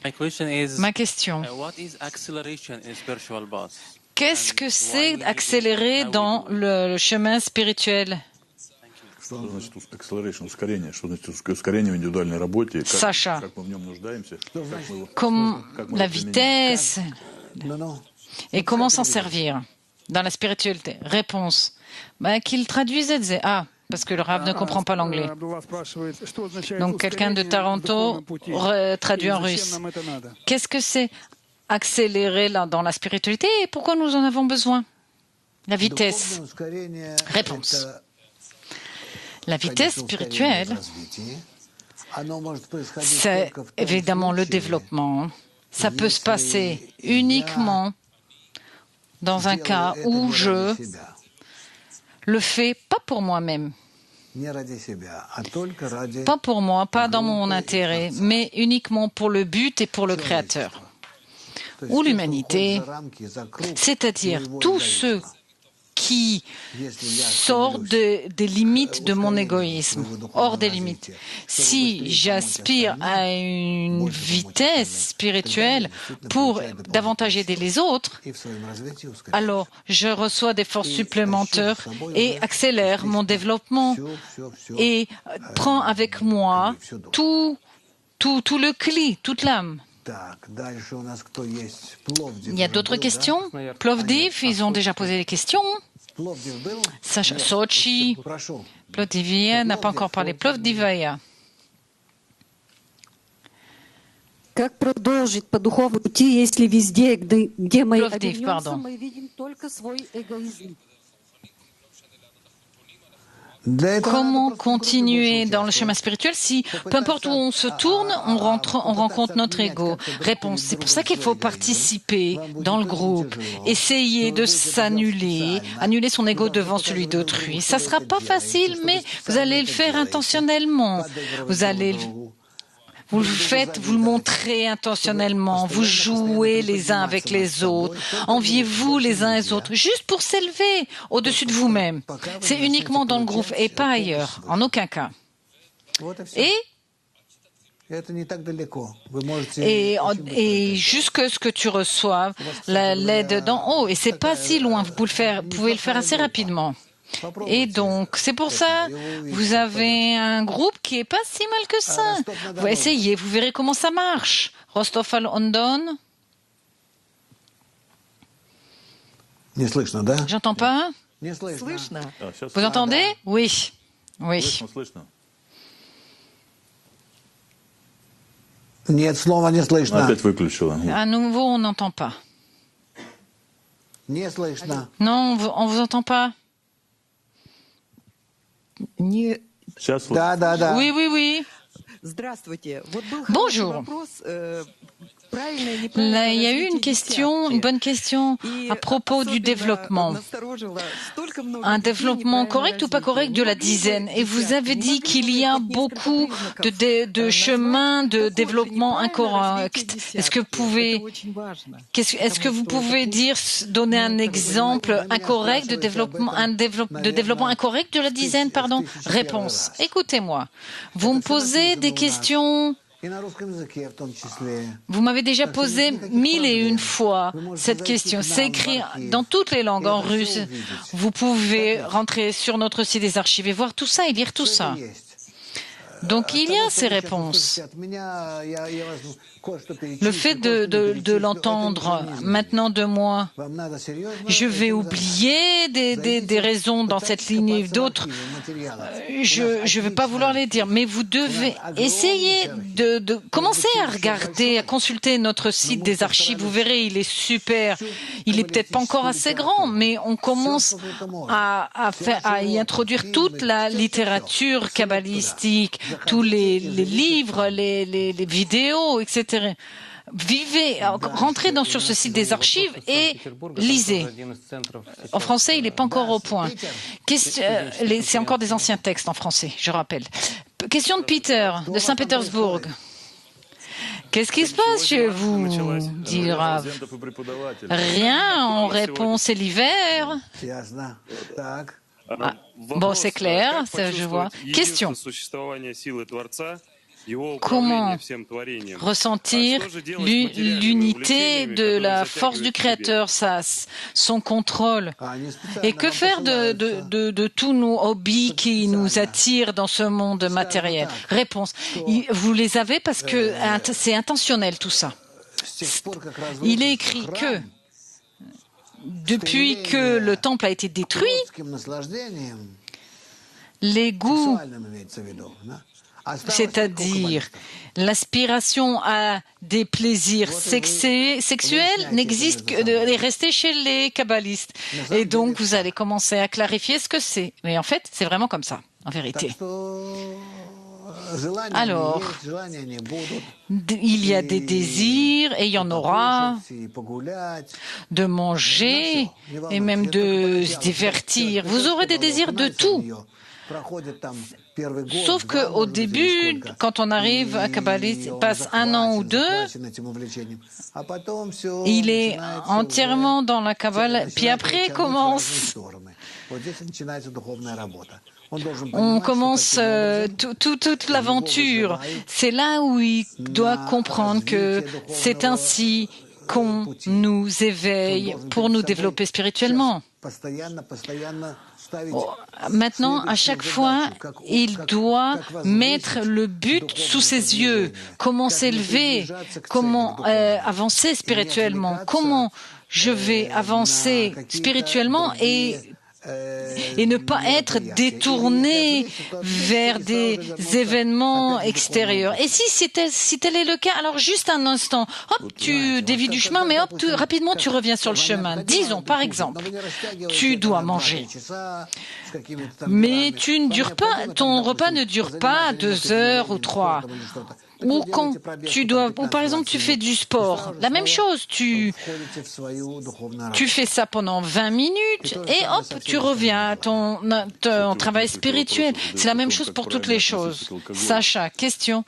Ma question, qu'est-ce que c'est accélérer dans le chemin spirituel? Sacha, comme la vitesse et comment s'en servir dans la spiritualité? Réponse, qu'il traduise et parce que le Rav ne comprend pas l'anglais. Donc quelqu'un de Toronto traduit en russe. Qu'est-ce que c'est accélérer dans la spiritualité et pourquoi nous en avons besoin? La vitesse. Réponse. La vitesse spirituelle, c'est évidemment le développement. Ça peut se passer uniquement dans un cas où je le fais pas pour moi-même. Pas pour moi, pas dans mon intérêt, mais uniquement pour le but et pour le Créateur. Ou l'humanité, c'est-à-dire tous ceux qui sortent des limites de mon égoïsme, hors des limites. Si j'aspire à une vitesse spirituelle pour davantage aider les autres, alors je reçois des forces supplémentaires et accélère mon développement et prends avec moi tout le cli, toute l'âme. Il y a d'autres questions? Plovdiv, ils ont déjà posé des questions. Sochi, Plovdivia n'a pas encore parlé. Plovdivaya. Plovdiv, pardon. Comment continuer dans le chemin spirituel si, peu importe où on se tourne, on rencontre notre ego? Réponse, c'est pour ça qu'il faut participer dans le groupe, essayer de s'annuler, annuler son ego devant celui d'autrui. Ça ne sera pas facile, mais vous allez le faire intentionnellement. Vous le montrez intentionnellement, vous jouez les uns avec les autres, enviez-vous les uns les autres, juste pour s'élever au-dessus de vous-même. C'est uniquement dans le groupe et pas ailleurs, en aucun cas. Et jusque ce que tu reçoives, l'aide d'en haut. Et c'est pas si loin, vous pouvez le faire assez rapidement. Et donc, c'est pour ça, vous avez un groupe qui est pas si mal que ça. Vous essayez, vous verrez comment ça marche. Rostov-on-Don. J'entends pas? Vous entendez? Oui. Oui. À nouveau, on n'entend pas. Non, on vous entend pas. Oui. Bonjour. Là, il y a eu une bonne question à propos du développement. Un développement correct ou pas correct de la dizaine. Et vous avez dit qu'il y a beaucoup de chemins de développement incorrects. Est-ce que vous pouvez donner un exemple incorrect de développement incorrect de la dizaine, pardon? Réponse. Écoutez-moi. Vous me posez des questions. Vous m'avez déjà posé 1001 fois cette question. C'est écrit dans toutes les langues en russe. Vous pouvez rentrer sur notre site des archives et voir tout ça et lire tout ça. Donc il y a ces réponses. Le fait de l'entendre maintenant de moi, je vais oublier des raisons dans cette ligne et d'autres, je ne vais pas vouloir les dire, mais vous devez essayer de commencer à regarder, à consulter notre site des archives. Vous verrez, il est super. Il est peut-être pas encore assez grand, mais on commence à y introduire toute la littérature kabbalistique, tous les livres, les vidéos, etc. Rentrez sur ce site des archives et lisez. En français, il n'est pas encore au point. C'est encore des anciens textes en français, je rappelle. Question de Peter, de Saint-Pétersbourg. Qu'est-ce qui se passe chez vous, dit le Rav. Rien, on répond, c'est l'hiver. Bon, c'est clair, ça, je vois. Question. Comment ressentir l'unité de la force du Créateur, son contrôle? Et que faire de tous nos hobbies qui nous attirent dans ce monde matériel? Réponse. Vous les avez parce que c'est intentionnel tout ça. Il est écrit que depuis que le temple a été détruit, les goûts, c'est-à-dire l'aspiration à des plaisirs sexuels, n'existe que est restée chez les kabbalistes. Et donc, vous allez commencer à clarifier ce que c'est. Mais en fait, c'est vraiment comme ça, en vérité. Alors, il y a des désirs et il y en aura de manger et même de se divertir. Vous aurez des désirs de tout. Sauf qu'au début, quand on arrive à Kabbalah, il passe 1 an ou 2, il est entièrement dans la Kabbalah, puis après commence... On commence toute l'aventure. C'est là où il doit comprendre que c'est ainsi qu'on nous éveille pour nous développer spirituellement. Maintenant, à chaque fois, il doit mettre le but sous ses yeux. Comment s'élever, comment avancer spirituellement, comment je vais avancer spirituellement et ne pas être détourné vers des événements extérieurs. Et si tel est le cas, alors juste un instant, hop, tu dévies du chemin, mais hop, rapidement tu reviens sur le chemin. Disons, par exemple, tu dois manger, mais tu ne dures pas, ton repas ne dure pas 2 heures ou 3. Ou quand ou par exemple tu fais du sport, la même chose, tu fais ça pendant 20 minutes et hop, tu reviens à ton travail spirituel. C'est la même chose pour toutes les choses. Sacha, question.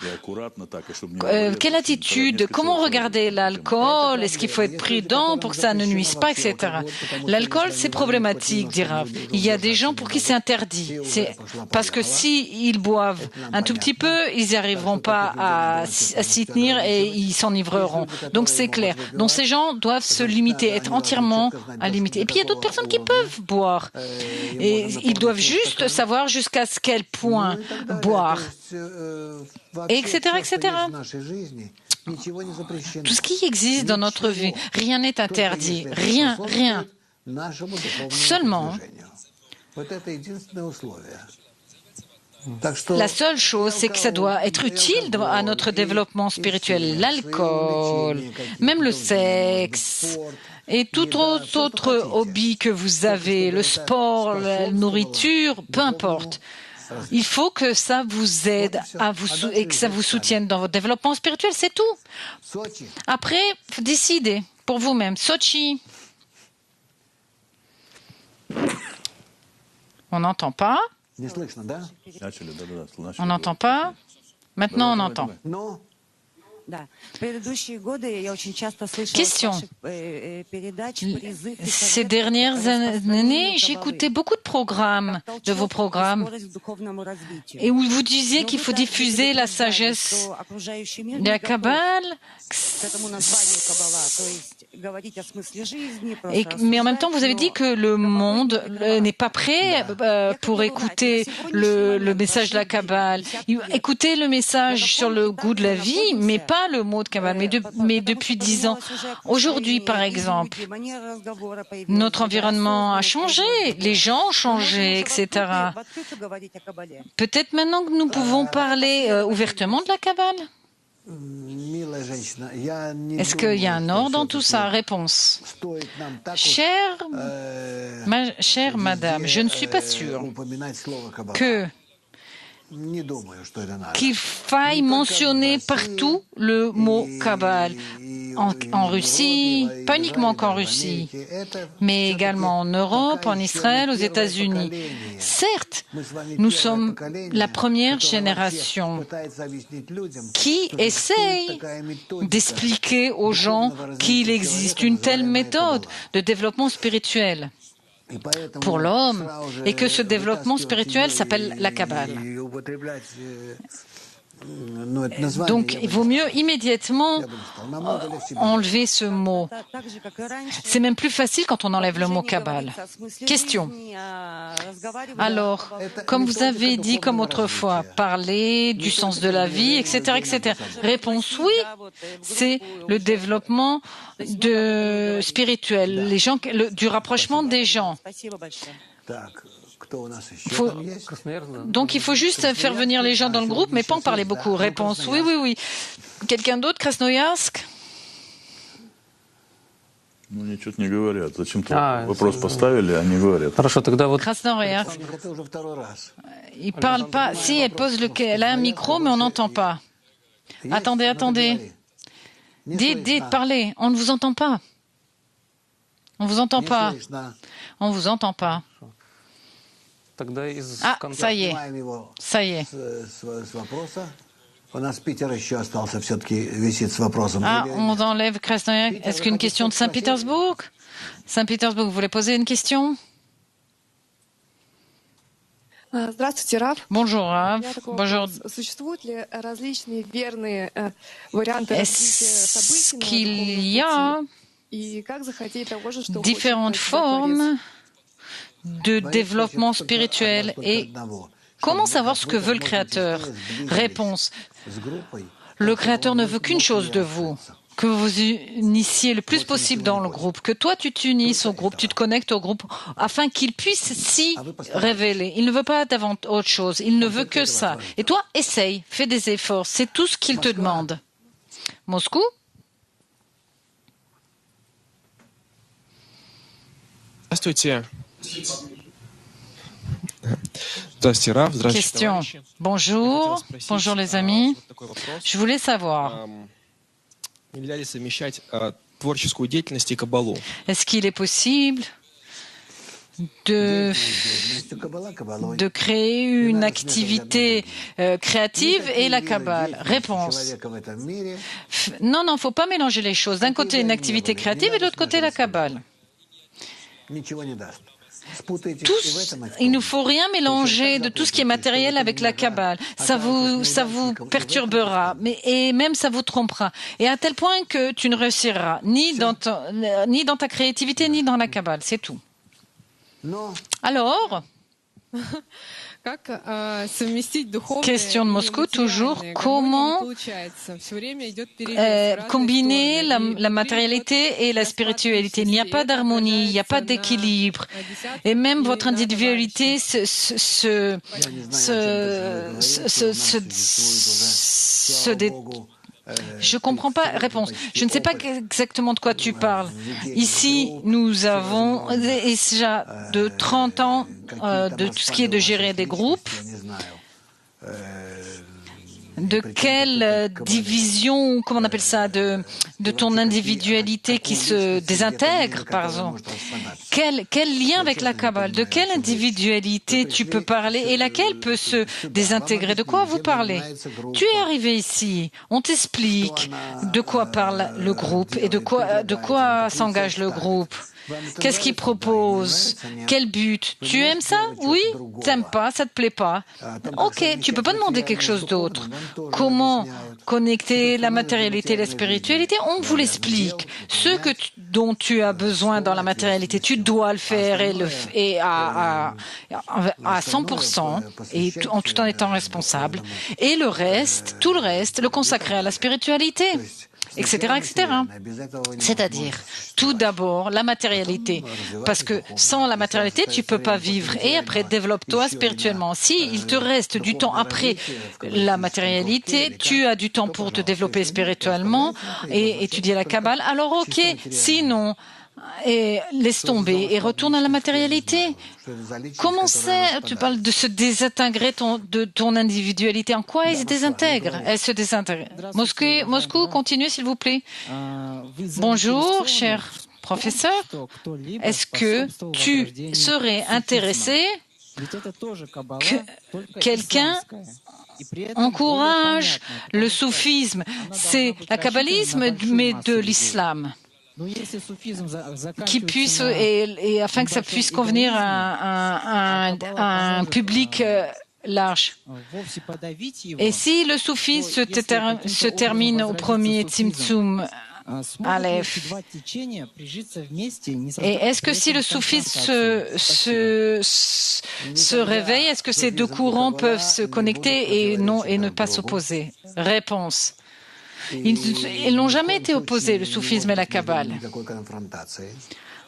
Quelle attitude, comment regarder l'alcool? Est-ce qu'il faut être prudent pour que ça ne nuise pas, etc. L'alcool, c'est problématique, dit Rav. Il y a des gens pour qui c'est interdit. C'est parce que s'ils boivent un tout petit peu, ils n'y arriveront pas à s'y tenir et ils s'enivreront. Donc c'est clair. Donc ces gens doivent se limiter, être entièrement à limiter. Et puis il y a d'autres personnes qui peuvent boire. Et ils doivent juste savoir jusqu'à quel point boire. Et etc., etc. Tout ce qui existe dans notre vie, rien n'est interdit. Rien, rien. Seulement, la seule chose, c'est que ça doit être utile à notre développement spirituel. L'alcool, même le sexe et tout autre hobby que vous avez, le sport, la nourriture, peu importe. Il faut que ça vous aide et que ça vous soutienne dans votre développement spirituel, c'est tout. Après, décidez pour vous-même. Sochi. On n'entend pas. On n'entend pas. Maintenant, on entend. Question. Ces dernières années, j'écoutais beaucoup de programmes, de vos programmes, et où vous disiez qu'il faut diffuser la sagesse de la Kabbale, mais en même temps, vous avez dit que le monde n'est pas prêt pour écouter le message de la Kabbale. Écoutez le message sur le goût de la vie, mais pas le mot de Kabbale, mais depuis 10 ans. Aujourd'hui, par exemple, notre environnement a changé, les gens ont changé, etc. Peut-être maintenant que nous pouvons parler ouvertement de la Kabbale. Est-ce qu'il y a un ordre dans tout ça? Réponse. Chère madame, je ne suis pas sûre qu'il faille mentionner partout le mot Kabbale. En Russie, pas uniquement qu'en Russie, mais également en Europe, en Israël, aux États-Unis. Certes, nous sommes la première génération qui essaye d'expliquer aux gens qu'il existe une telle méthode de développement spirituel pour l'homme et que ce développement spirituel s'appelle la Kabbale. Donc, il vaut mieux immédiatement enlever ce mot. C'est même plus facile quand on enlève le mot Kabbale. Question. Alors, comme vous avez dit comme autrefois, parler du sens de la vie, etc., etc. Réponse oui, c'est le développement spirituel, du rapprochement des gens. Donc il faut juste faire venir les gens dans le groupe, mais pas en parler beaucoup. Réponse oui, oui, oui. Quelqu'un d'autre, Krasnoyarsk? Krasnoyarsk. Il parle pas. Si, elle a un micro, mais on n'entend pas. Attendez, attendez. Dites, parlez. On ne vous entend pas. On ne vous entend pas. On ne vous entend pas. Ah, ça y est. Ça y est. Ah, on enlève Krasnoyarsk. Est-ce qu'une question de Saint-Pétersbourg? Saint-Pétersbourg, vous voulez poser une question? Bonjour, Rav. Bonjour. Est-ce qu'il y a différentes formes de développement spirituel et comment savoir ce que veut le Créateur? Réponse. Le Créateur ne veut qu'une chose de vous, que vous vous unissiez le plus possible dans le groupe, que toi tu t'unisses au groupe, tu te connectes au groupe, afin qu'il puisse s'y révéler. Il ne veut pas autre chose, il ne veut que ça. Et toi, essaye, fais des efforts, c'est tout ce qu'il te demande. Moscou? Question. Bonjour. Bonjour les amis. Je voulais savoir, est-ce qu'il est possible de créer une activité créative et la Kabbale? Réponse. Non, il ne faut pas mélanger les choses. D'un côté, une activité créative et de l'autre côté, la Kabbale. Il ne faut rien mélanger de tout ce qui est matériel avec la Kabbale. Ça vous perturbera, et même ça vous trompera. Et à tel point que tu ne réussiras ni dans ta créativité, ni dans la Kabbale. C'est tout. Alors, question de Moscou, toujours. Comment combiner la matérialité et la spiritualité? Il n'y a pas d'harmonie, il n'y a pas d'équilibre. Et même votre individualité Je ne comprends pas. Réponse. Je ne sais pas exactement de quoi tu parles. Ici, nous avons déjà de 30 ans de tout ce qui est de gérer des groupes. De quelle division, comment on appelle ça, de ton individualité qui se désintègre, par exemple? Quel lien avec la Kabbale? De quelle individualité tu peux parler et laquelle peut se désintégrer? De quoi vous parlez? Tu es arrivé ici, on t'explique de quoi parle le groupe et de quoi s'engage le groupe. Qu'est-ce qu'il propose? Quel but? Tu aimes ça? Oui? T'aimes pas? Ça te plaît pas? Ok, tu peux pas demander quelque chose d'autre. Comment connecter la matérialité et la spiritualité? On vous l'explique. Ce dont tu as besoin dans la matérialité, tu dois le faire et à 100% et tout en étant responsable. Et le reste, tout le reste, le consacrer à la spiritualité. Etc., etc. C'est-à-dire, tout d'abord, la matérialité. Parce que sans la matérialité, tu ne peux pas vivre. Et après, développe-toi spirituellement. Si il te reste du temps après la matérialité, tu as du temps pour te développer spirituellement et étudier la Kabbale, alors ok. Sinon, laisse tomber et retourne à la matérialité. Comment c'est? Tu parles de se désintégrer de ton individualité. En quoi elle se désintègre? Elle se désintègre. Moscou, continuez s'il vous plaît. Bonjour, cher professeur. Est-ce que tu serais intéressé que quelqu'un encourage le soufisme? C'est le kabbalisme, mais de l'islam. Qui puisse, et afin que ça puisse convenir à un public large. Et si le soufisme se termine au premier Tzimtzum Aleph, et est-ce que si le soufisme se réveille, est-ce que ces deux courants peuvent se connecter et ne pas s'opposer? Réponse. Ils n'ont jamais été opposés, le soufisme et la Kabbale.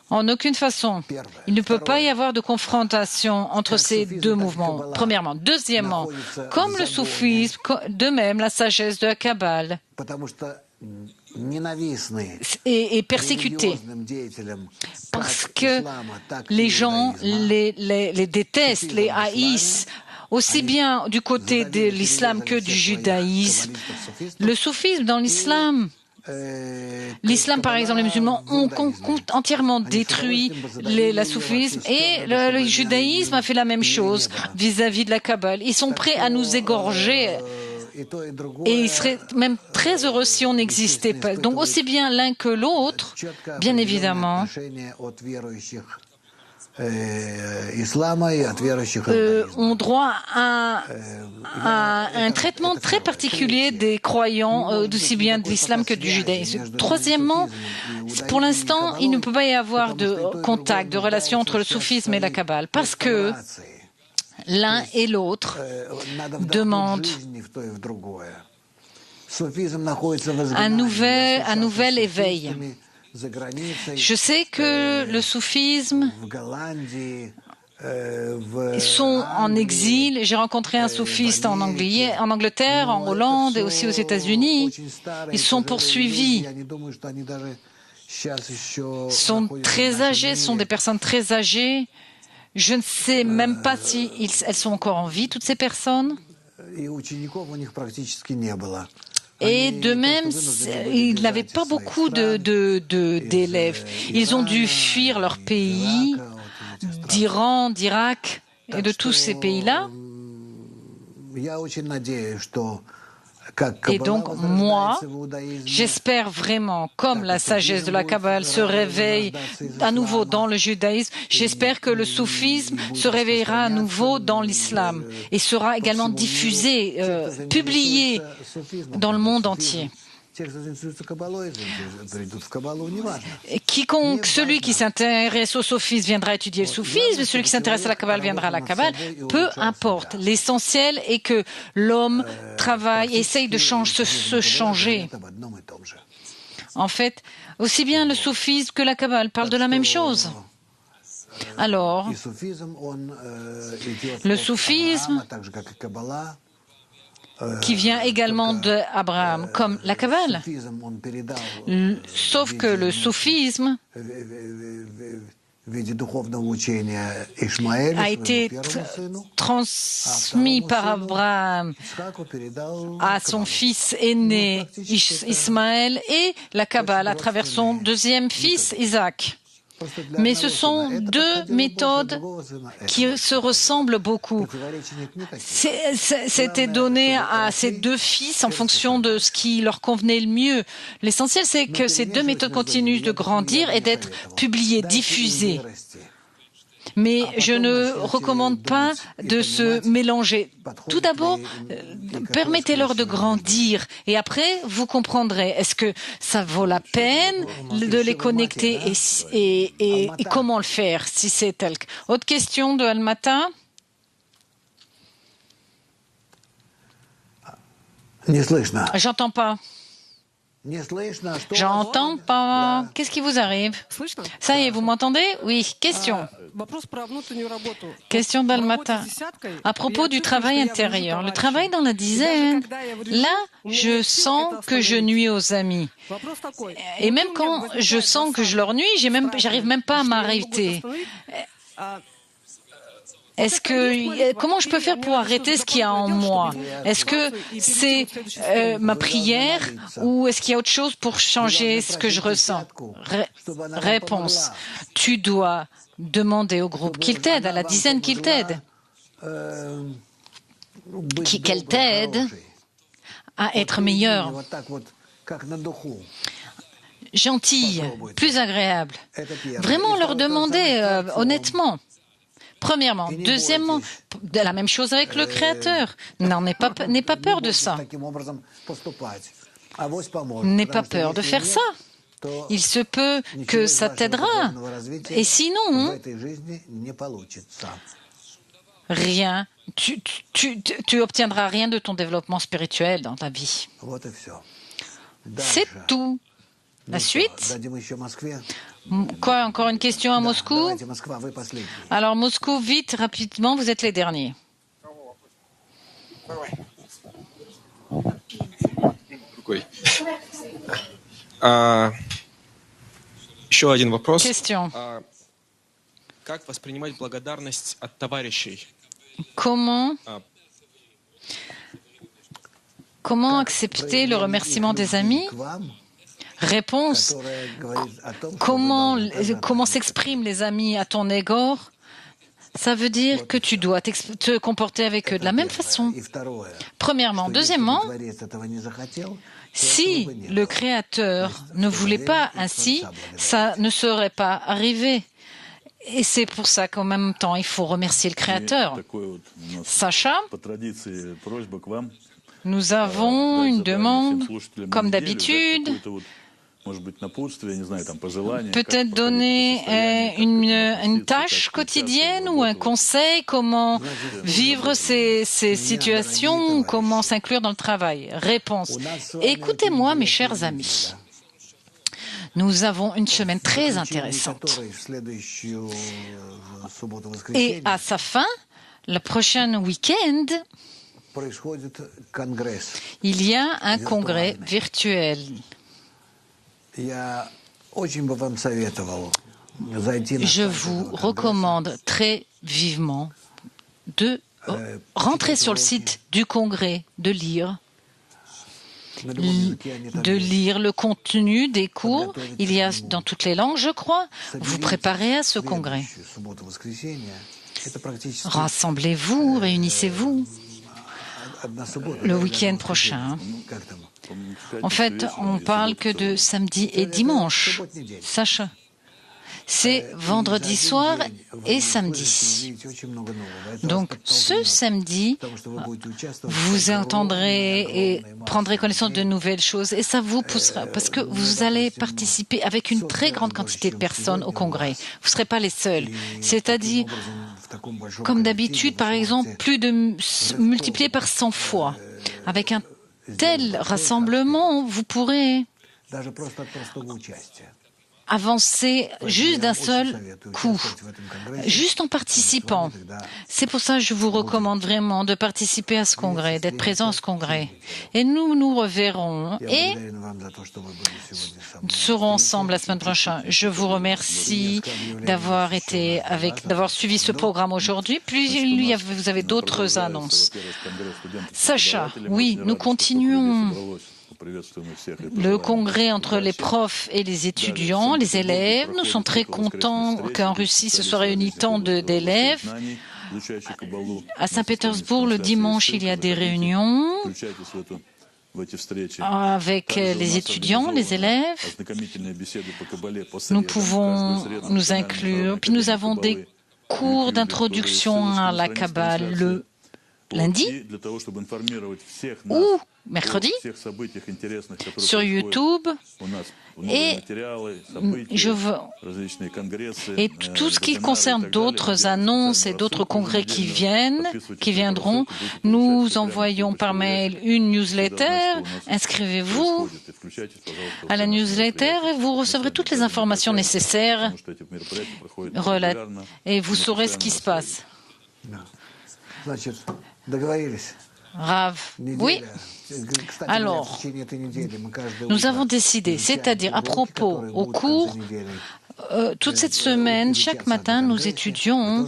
En aucune façon. Il ne peut pas y avoir de confrontation entre ces deux mouvements, premièrement. Deuxièmement, comme le soufisme, de même la sagesse de la Kabbale est persécutée parce que les gens les détestent, les haïssent, aussi bien du côté de l'islam que du judaïsme. Le soufisme dans l'islam, par exemple, les musulmans ont entièrement détruit le soufisme et le judaïsme a fait la même chose vis-à-vis de la Kabbale. Ils sont prêts à nous égorger et ils seraient même très heureux si on n'existait pas. Donc aussi bien l'un que l'autre, bien évidemment, ont droit à un traitement très particulier des croyants, aussi bien de l'islam que du judaïsme. Troisièmement, pour l'instant, il ne peut pas y avoir de contact, de relation entre le soufisme et la Kabbale, parce que l'un et l'autre demandent un nouvel éveil. Je sais que le soufisme sont en exil. J'ai rencontré un soufiste en Angleterre, en Hollande et aussi aux États-Unis. Ils sont poursuivis. Sont très âgés, sont des personnes très âgées. Je ne sais même pas si elles sont encore en vie, toutes ces personnes. Et de même, ils n'avaient pas beaucoup d'élèves. Ils ont dû fuir leur pays, d'Iran, d'Irak et de tous ces pays-là. Et donc, moi, j'espère vraiment, comme la sagesse de la Kabbale se réveille à nouveau dans le judaïsme, j'espère que le soufisme se réveillera à nouveau dans l'islam et sera également diffusé, publié dans le monde entier. Quiconque, celui qui s'intéresse au soufisme viendra étudier le soufisme, celui qui s'intéresse à la Kabbale viendra à la Kabbale, peu importe. L'essentiel est que l'homme travaille, essaye de se changer. En fait, aussi bien le soufisme que la Kabbale parlent de la même chose. Alors, le soufisme qui vient également d'Abraham, comme la Kabbale. Sauf que le soufisme a été transmis par Abraham à son fils aîné Ismaël et la Kabbale à travers son deuxième fils Isaac. Mais ce sont deux méthodes qui se ressemblent beaucoup. C'était donné à ces deux fils en fonction de ce qui leur convenait le mieux. L'essentiel, c'est que ces deux méthodes continuent de grandir et d'être publiées, diffusées. Mais je ne recommande pas de se mélanger. Tout d'abord, permettez-leur de grandir et après, vous comprendrez. Est-ce que ça vaut la peine de les connecter et comment le faire si c'est tel. Autre question de Almata? J'entends pas. J'entends pas. Qu'est-ce qui vous arrive? Ça y est, vous m'entendez? Oui. Question. Question d'Almata. À propos du travail intérieur, le travail dans la dizaine, là, je sens que je nuis aux amis. Et même quand je sens que je leur nuis, j'arrive même pas à m'arrêter. Comment je peux faire pour arrêter ce qu'il y a en moi? Est-ce que c'est ma prière ou est-ce qu'il y a autre chose pour changer ce que je ressens? Réponse. Tu dois demander au groupe qu'il t'aide, à la dizaine qu'il t'aide. Qu'elle t'aide à être meilleur. Gentille, plus agréable. Vraiment leur demander honnêtement. Premièrement. Deuxièmement, la même chose avec le Créateur. N'aie pas peur de ça. N'aie pas peur de faire ça. Il se peut que ça t'aidera. Et sinon, rien. Tu obtiendras rien de ton développement spirituel dans ta vie. C'est tout. La suite. Quoi, encore une question à Moscou? Alors, Moscou, vite, rapidement, vous êtes les derniers. Еще один вопрос. Question. Как воспринимать благодарность от товарищей? Comment accepter le remerciement des amis? Réponse. Comment s'expriment les amis à ton égard? Ça veut dire que tu dois te comporter avec eux de la même façon. Premièrement. Deuxièmement, si le Créateur ne voulait pas ainsi, ça ne serait pas arrivé. Et c'est pour ça qu'en même temps, il faut remercier le Créateur. Sacha, nous avons une demande, comme d'habitude. Peut-être donner une tâche quotidienne ou un conseil, comment vivre ces situations, comment s'inclure dans le travail. Réponse. Écoutez-moi, mes chers amis. Nous avons une semaine très intéressante. Et à sa fin, le prochain week-end, il y a un congrès virtuel. Je vous recommande très vivement de rentrer sur le site du congrès, de lire le contenu des cours. Il y a dans toutes les langues, je crois. Vous préparez à ce congrès. Rassemblez-vous, réunissez-vous le week-end prochain. En fait, on parle que de samedi et dimanche. Sacha, c'est vendredi soir et samedi. Donc, ce samedi, vous entendrez et prendrez connaissance de nouvelles choses et ça vous poussera parce que vous allez participer avec une très grande quantité de personnes au congrès. Vous ne serez pas les seuls. C'est-à-dire, comme d'habitude, par exemple, multiplié par 100 fois. Avec un tel rassemblement, vous pourrez avancer juste d'un seul coup, juste en participant. C'est pour ça que je vous recommande vraiment de participer à ce congrès, d'être présent à ce congrès. Et nous nous reverrons et serons ensemble la semaine prochaine. Je vous remercie d'avoir suivi ce programme aujourd'hui. Puis vous avez d'autres annonces. Sacha, oui, nous continuons le congrès entre les profs et les étudiants, les élèves. Nous sommes très contents qu'en Russie se soient réunis tant d'élèves. À Saint-Pétersbourg, le dimanche, il y a des réunions avec les étudiants, les élèves. Nous pouvons nous inclure. Puis nous avons des cours d'introduction à la Kabbale le lundi ou mercredi sur YouTube et tout ce qui concerne d'autres annonces et d'autres congrès qui viendront, nous envoyons par mail une newsletter. Inscrivez-vous à la newsletter et vous recevrez toutes les informations nécessaires et vous saurez ce qui se passe. Rav, oui. Alors, nous avons décidé, c'est-à-dire à propos au cours, toute cette semaine, chaque matin, nous étudions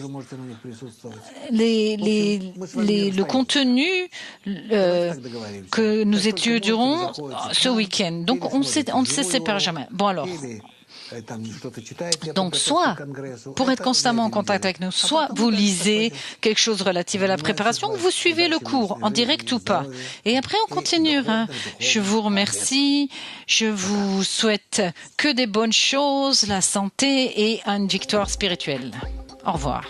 le contenu que nous étudierons ce week-end. Donc, on ne se sépare jamais. Bon alors. Donc, soit, pour être constamment en contact avec nous, soit vous lisez quelque chose relatif à la préparation, ou vous suivez le cours, en direct ou pas. Et après, on continuera. Je vous remercie. Je vous souhaite que des bonnes choses, la santé et une victoire spirituelle. Au revoir.